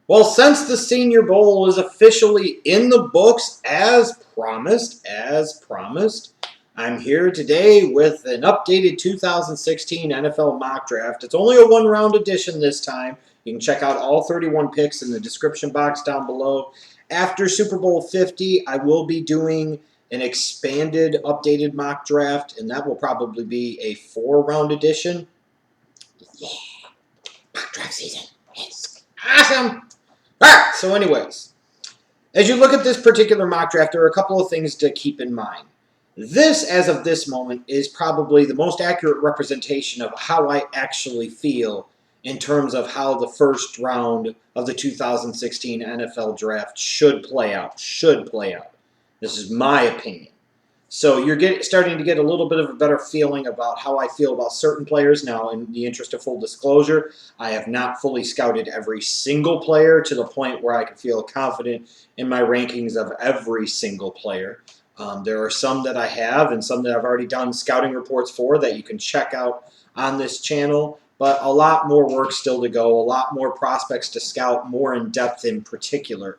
Well, since the Senior Bowl is officially in the books as promised, I'm here today with an updated 2016 NFL mock draft. It's only a one-round edition this time. You can check out all 31 picks in the description box down below. After Super Bowl 50, I will be doing an expanded, updated mock draft, and that will probably be a four-round edition. Yeah, mock draft season. It's awesome. All right, so anyways, as you look at this particular mock draft, there are a couple of things to keep in mind. This, as of this moment, is probably the most accurate representation of how I actually feel in terms of how the first round of the 2016 NFL draft should play out. This is my opinion. So you're starting to get a little bit of a better feeling about how I feel about certain players. Now, in the interest of full disclosure, I have not fully scouted every single player to the point where I can feel confident in my rankings of every single player. There are some that I have and some that I've already done scouting reports for that you can check out on this channel. But a lot more work still to go, a lot more prospects to scout, more in depth in particular.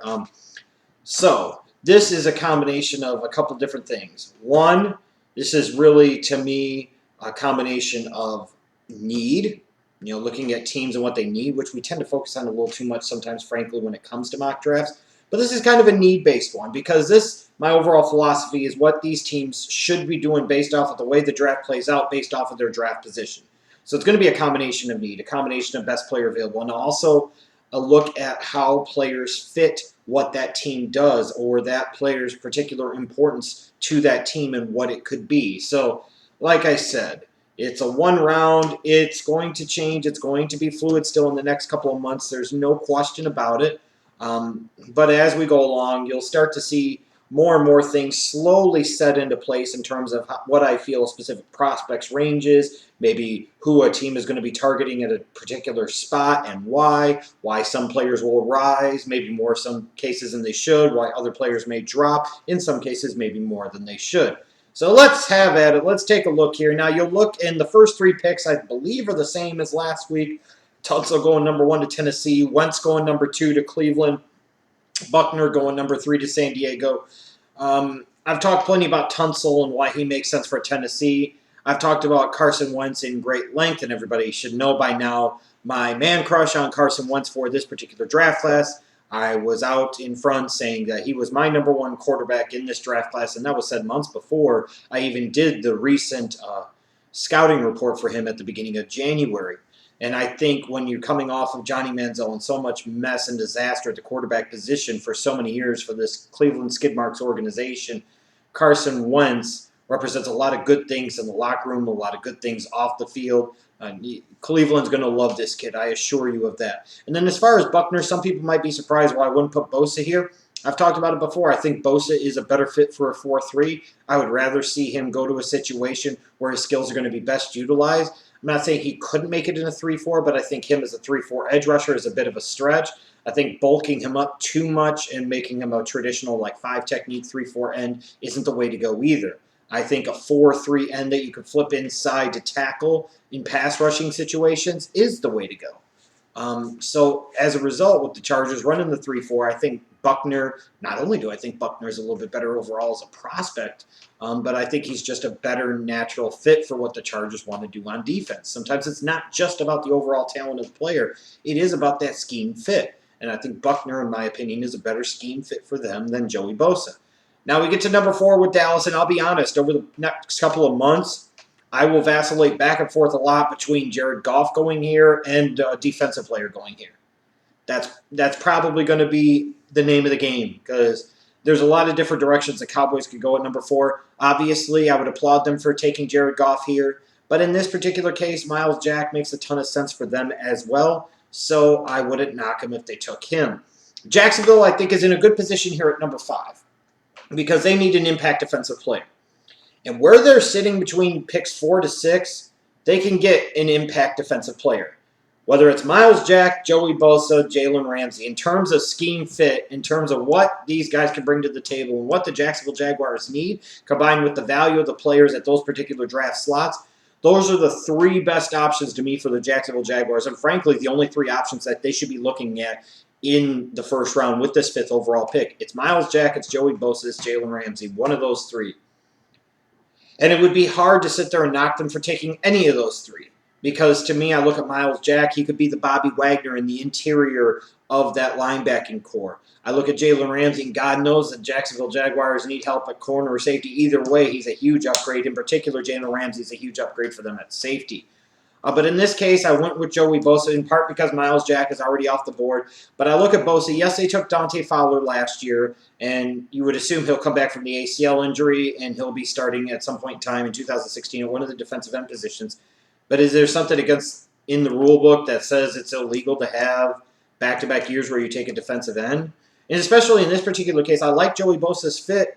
This is a combination of a couple different things. One, this is really, to me, a combination of need, looking at teams and what they need, which we tend to focus on a little too much sometimes, frankly, when it comes to mock drafts. But this is kind of a need-based one because my overall philosophy is what these teams should be doing based off of the way the draft plays out, based off of their draft position. So it's going to be a combination of need, a combination of best player available, and also a look at how players fit what that team does or that player's particular importance to that team and what it could be. So, like I said, it's a one round. It's going to change. It's going to be fluid still in the next couple of months. There's no question about it. But as we go along, you'll start to see more and more things slowly set into place in terms of what I feel specific prospects ranges, maybe who a team is going to be targeting at a particular spot and why some players will rise, maybe more some cases than they should, why other players may drop, in some cases maybe more than they should. So let's have at it. Let's take a look here. Now you'll look in the first three picks, I believe are the same as last week. Tunsil going number 1 to Tennessee, Wentz going number 2 to Cleveland, Buckner going number 3 to San Diego. I've talked plenty about Tunsil and why he makes sense for Tennessee. I've talked about Carson Wentz in great length, and everybody should know by now my man crush on Carson Wentz for this particular draft class. I was out in front saying that he was my number 1 quarterback in this draft class, and that was said months before I even did the recent scouting report for him at the beginning of January. And I think when you're coming off of Johnny Manziel and so much mess and disaster at the quarterback position for so many years for this Cleveland Skid Marks organization, Carson Wentz represents a lot of good things in the locker room, a lot of good things off the field. Cleveland's going to love this kid, I assure you of that. And then as far as Buckner, some people might be surprised why I wouldn't put Bosa here. I've talked about it before. I think Bosa is a better fit for a 4-3. I would rather see him go to a situation where his skills are going to be best utilized. I'm not saying he couldn't make it in a 3-4, but I think him as a 3-4 edge rusher is a bit of a stretch. I think bulking him up too much and making him a traditional 5 technique 3-4 end isn't the way to go either. I think a 4-3 end that you can flip inside to tackle in pass rushing situations is the way to go. So as a result, with the Chargers running the 3-4, I think Buckner, not only do I think Buckner is a little bit better overall as a prospect, but I think he's just a better natural fit for what the Chargers want to do on defense. Sometimes it's not just about the overall talent of the player. It is about that scheme fit. And I think Buckner, in my opinion, is a better scheme fit for them than Joey Bosa. Now we get to number 4 with Dallas, and I'll be honest, over the next couple of months, I will vacillate back and forth a lot between Jared Goff going here and a defensive player going here. That's probably going to be the name of the game because there's a lot of different directions the Cowboys could go at number 4. Obviously, I would applaud them for taking Jared Goff here. But in this particular case, Myles Jack makes a ton of sense for them as well. So I wouldn't knock him if they took him. Jacksonville, I think, is in a good position here at number 5 because they need an impact defensive player. And where they're sitting between picks 4 to 6, they can get an impact defensive player. Whether it's Myles Jack, Joey Bosa, Jalen Ramsey, in terms of scheme fit, in terms of what these guys can bring to the table and what the Jacksonville Jaguars need, combined with the value of the players at those particular draft slots, those are the 3 best options to me for the Jacksonville Jaguars. And frankly, the only 3 options that they should be looking at in the first round with this 5th overall pick. It's Myles Jack, it's Joey Bosa, it's Jalen Ramsey, one of those 3. And it would be hard to sit there and knock them for taking any of those 3. Because to me, I look at Myles Jack, he could be the Bobby Wagner in the interior of that linebacking core. I look at Jalen Ramsey, and God knows that Jacksonville Jaguars need help at corner or safety. Either way, he's a huge upgrade. In particular, Jalen Ramsey is a huge upgrade for them at safety. But in this case, I went with Joey Bosa in part because Myles Jack is already off the board. But I look at Bosa. Yes, they took Dante Fowler last year, and you would assume he'll come back from the ACL injury, and he'll be starting at some point in time in 2016 at one of the defensive end positions. But is there something in the rule book that says it's illegal to have back-to-back years where you take a defensive end? And especially in this particular case, I like Joey Bosa's fit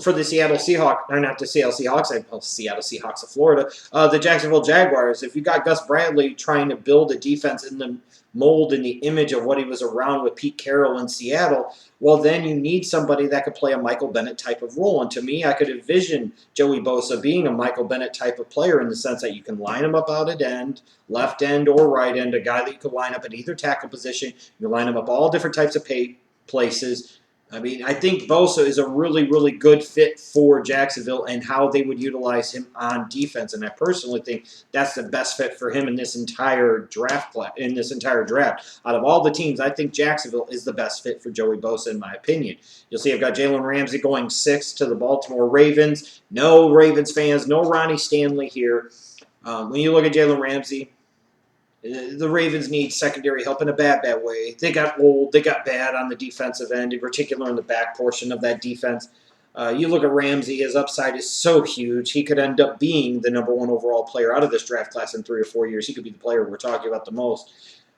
for the Seattle Seahawks, or not the Seattle Seahawks, Seattle Seahawks of Florida, the Jacksonville Jaguars. If you got Gus Bradley trying to build a defense in the mold and the image of what he was around with Pete Carroll in Seattle, well, then you need somebody that could play a Michael Bennett type of role. And to me, I could envision Joey Bosa being a Michael Bennett type of player in the sense that you can line him up out at end, left end or right end, a guy that you could line up at either tackle position. You line him up all different types of places. I mean, I think Bosa is a really, really good fit for Jacksonville and how they would utilize him on defense. And I personally think that's the best fit for him in this entire draft. Out of all the teams, I think Jacksonville is the best fit for Joey Bosa, in my opinion. You'll see I've got Jalen Ramsey going 6 to the Baltimore Ravens. No Ravens fans, no Ronnie Stanley here. When you look at Jalen Ramsey, the Ravens need secondary help in a bad way. They got old. They got bad on the defensive end, in particular in the back portion of that defense. You look at Ramsey, his upside is so huge. He could end up being the number 1 overall player out of this draft class in 3 or 4 years. He could be the player we're talking about the most.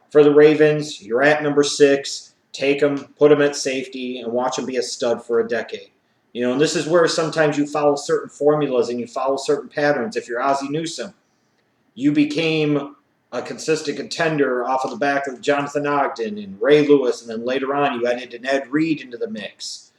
For the Ravens, you're at number 6. Take him, put him at safety, and watch him be a stud for a decade. And this is where sometimes you follow certain formulas and you follow certain patterns. If you're Ozzie Newsome, you became a consistent contender off of the back of Jonathan Ogden and Ray Lewis, and then later on you added an Ed Reed into the mix.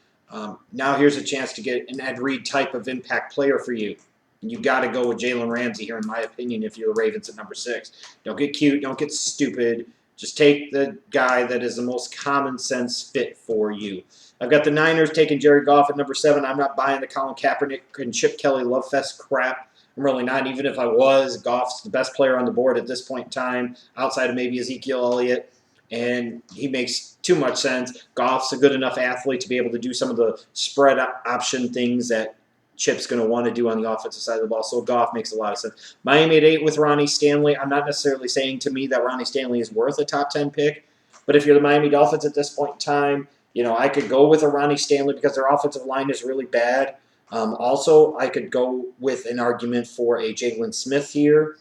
Now here's a chance to get an Ed Reed type of impact player for you. You got to go with Jalen Ramsey here, in my opinion, if you're the Ravens at number 6. Don't get cute. Don't get stupid. Just take the guy that is the most common sense fit for you. I've got the Niners taking Jared Goff at number 7. I'm not buying the Colin Kaepernick and Chip Kelly love fest crap. I'm really not. Even if I was, Goff's the best player on the board at this point in time, outside of maybe Ezekiel Elliott, and he makes too much sense. Goff's a good enough athlete to be able to do some of the spread option things that Chip's going to want to do on the offensive side of the ball, so Goff makes a lot of sense. Miami at 8 with Ronnie Stanley. I'm not necessarily saying to me that Ronnie Stanley is worth a top 10 pick, but if you're the Miami Dolphins at this point in time, I could go with a Ronnie Stanley because their offensive line is really bad. Also, I could go with an argument for a Jaylon Smith here.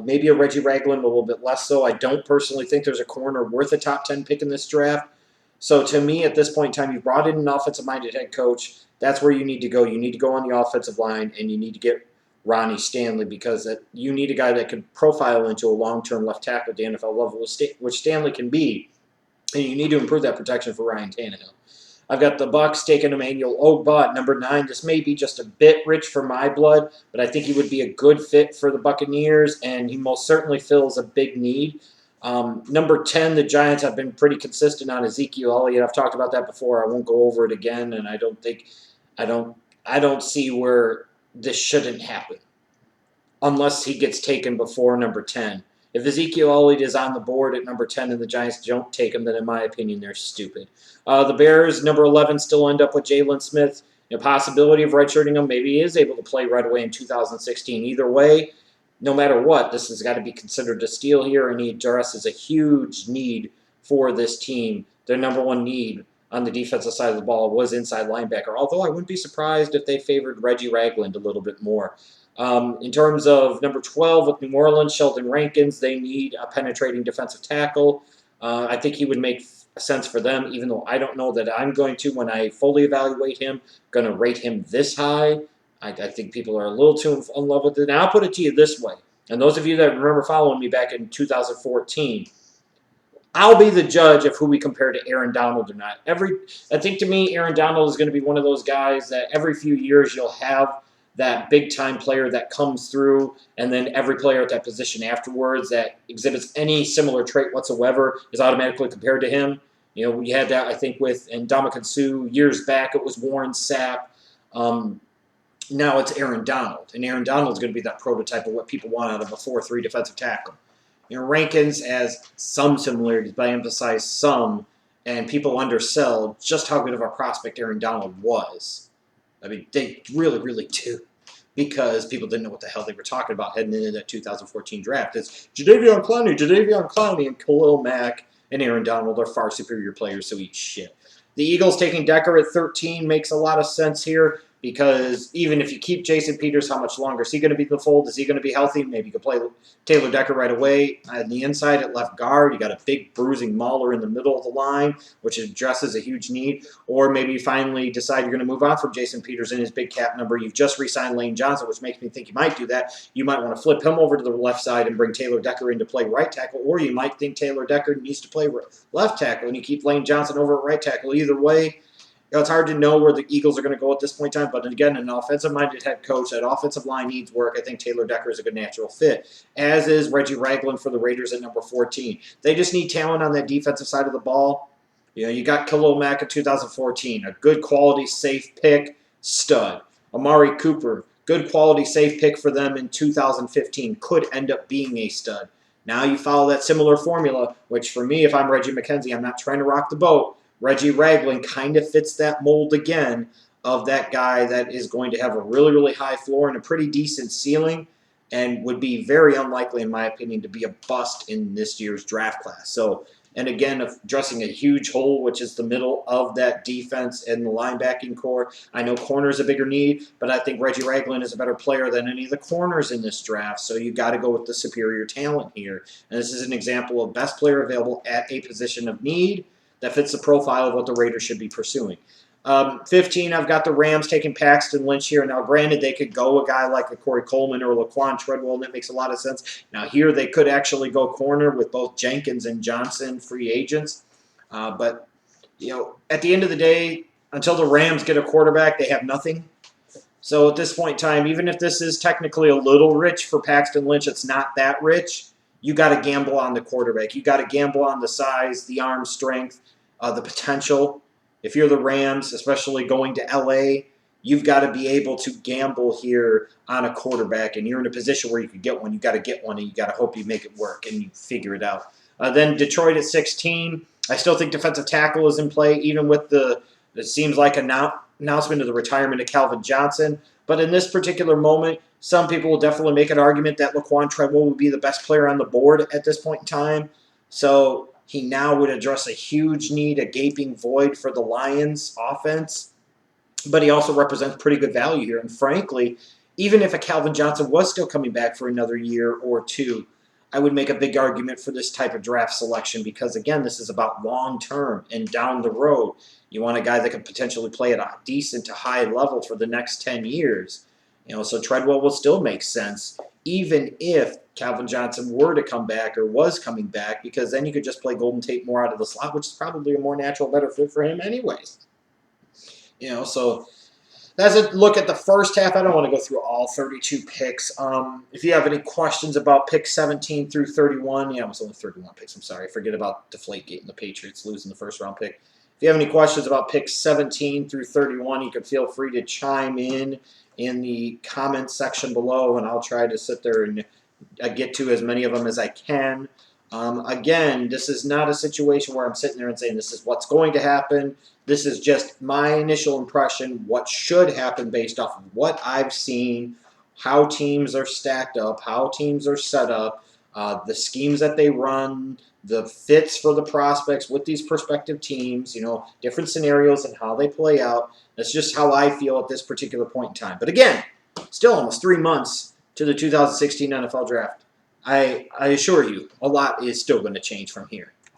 Maybe a Reggie Ragland, a little bit less so. I don't personally think there's a corner worth a top 10 pick in this draft. So to me, at this point in time, you've brought in an offensive-minded head coach. That's where you need to go. You need to go on the offensive line, and you need to get Ronnie Stanley because you need a guy that can profile into a long-term left tackle at the NFL level, which Stanley can be. And you need to improve that protection for Ryan Tannehill. I've got the Bucs taking Emmanuel Ogbah at number 9. This may be just a bit rich for my blood, but I think he would be a good fit for the Buccaneers, and he most certainly fills a big need. Number 10, the Giants have been pretty consistent on Ezekiel Elliott. I've talked about that before. I won't go over it again, and I don't see where this shouldn't happen unless he gets taken before number 10. If Ezekiel Elliott is on the board at number 10 and the Giants don't take him, then in my opinion, they're stupid. The Bears, number 11, still end up with Jaylon Smith. The possibility of redshirting him. Maybe he is able to play right away in 2016. Either way, no matter what, this has got to be considered a steal here, and he addresses a huge need for this team. Their number 1 need on the defensive side of the ball was inside linebacker, although I wouldn't be surprised if they favored Reggie Ragland a little bit more. In terms of number 12 with New Orleans, Sheldon Rankins, they need a penetrating defensive tackle. I think he would make sense for them, even though I don't know that I'm going to, when I fully evaluate him, going to rate him this high. I think people are a little too in love with it. And I'll put it to you this way, and those of you that remember following me back in 2014, I'll be the judge of who we compare to Aaron Donald or not. I think to me, Aaron Donald is going to be one of those guys that every few years you'll have that big-time player that comes through, and then every player at that position afterwards that exhibits any similar trait whatsoever is automatically compared to him. We had that, I think, with Ndamukong Suh years back. It was Warren Sapp. Now it's Aaron Donald. And Aaron Donald's going to be that prototype of what people want out of a 4-3 defensive tackle. Rankins has some similarities, but I emphasize some, and people undersell just how good of a prospect Aaron Donald was. I mean, they really, really do, because people didn't know what the hell they were talking about heading into that 2014 draft. It's Jadeveon Clowney, and Khalil Mack and Aaron Donald are far superior players, so eat shit. The Eagles taking Decker at 13 makes a lot of sense here, because even if you keep Jason Peters, how much longer is he going to be in the fold? Is he going to be healthy? Maybe you could play Taylor Decker right away. On the inside at left guard, you got a big bruising Mauler in the middle of the line, which addresses a huge need. Or maybe you finally decide you're going to move on from Jason Peters and his big cap number. You've just re-signed Lane Johnson, which makes me think you might do that. You might want to flip him over to the left side and bring Taylor Decker in to play right tackle, or you might think Taylor Decker needs to play left tackle and you keep Lane Johnson over at right tackle. Either way, it's hard to know where the Eagles are going to go at this point in time, but again, an offensive-minded head coach, that offensive line needs work. I think Taylor Decker is a good natural fit, as is Reggie Ragland for the Raiders at number 14. They just need talent on that defensive side of the ball. You got Khalil Mack in 2014, a good quality, safe pick, stud. Amari Cooper, good quality, safe pick for them in 2015, could end up being a stud. Now you follow that similar formula, which for me, if I'm Reggie McKenzie, I'm not trying to rock the boat. Reggie Ragland kind of fits that mold again of that guy that is going to have a really, really high floor and a pretty decent ceiling, and would be very unlikely, in my opinion, to be a bust in this year's draft class. So, and again, addressing a huge hole, which is the middle of that defense and the linebacking core. I know corner is a bigger need, but I think Reggie Ragland is a better player than any of the corners in this draft. So you got to go with the superior talent here. And this is an example of best player available at a position of need that fits the profile of what the Raiders should be pursuing. 15, I've got the Rams taking Paxton, Lynch here. Now, granted, they could go a guy like a Corey Coleman or Laquon Treadwell, and that makes a lot of sense. Now, here they could actually go corner with both Jenkins and Johnson free agents. But, at the end of the day, until the Rams get a quarterback, they have nothing. So at this point in time, even if this is technically a little rich for Paxton Lynch, it's not that rich. You got to gamble on the quarterback. You got to gamble on the size, the arm strength, the potential. If you're the Rams, especially going to LA, you've got to be able to gamble here on a quarterback, and you're in a position where you could get one. You got to get one, and you got to hope you make it work and you figure it out. Then Detroit at 16. I still think defensive tackle is in play, even with it seems like announcement of the retirement of Calvin Johnson. But in this particular moment, some people will definitely make an argument that Laquon Treadwell would be the best player on the board at this point in time. So he now would address a huge need, a gaping void for the Lions offense. But he also represents pretty good value here. And frankly, even if a Calvin Johnson was still coming back for another year or two, I would make a big argument for this type of draft selection because, again, this is about long-term and down the road. You want a guy that could potentially play at a decent to high level for the next 10 years. So Treadwell will still make sense, even if Calvin Johnson were to come back or was coming back, because then you could just play Golden Tate more out of the slot, which is probably a more natural, better fit for him anyways. So that's a look at the first half. I don't want to go through all 32 picks. If you have any questions about picks 17 through 31, it was only 31 picks. I'm sorry. Forget about Deflategate and the Patriots losing the first-round pick. If you have any questions about picks 17 through 31, you can feel free to chime in the comments section below, and I'll try to sit there and get to as many of them as I can. Again, this is not a situation where I'm sitting there and saying this is what's going to happen. This is just my initial impression, what should happen based off of what I've seen, how teams are stacked up, how teams are set up, the schemes that they run, the fits for the prospects with these prospective teams, different scenarios and how they play out. That's just how I feel at this particular point in time. But again, still almost 3 months to the 2016 NFL Draft. I assure you, a lot is still going to change from here.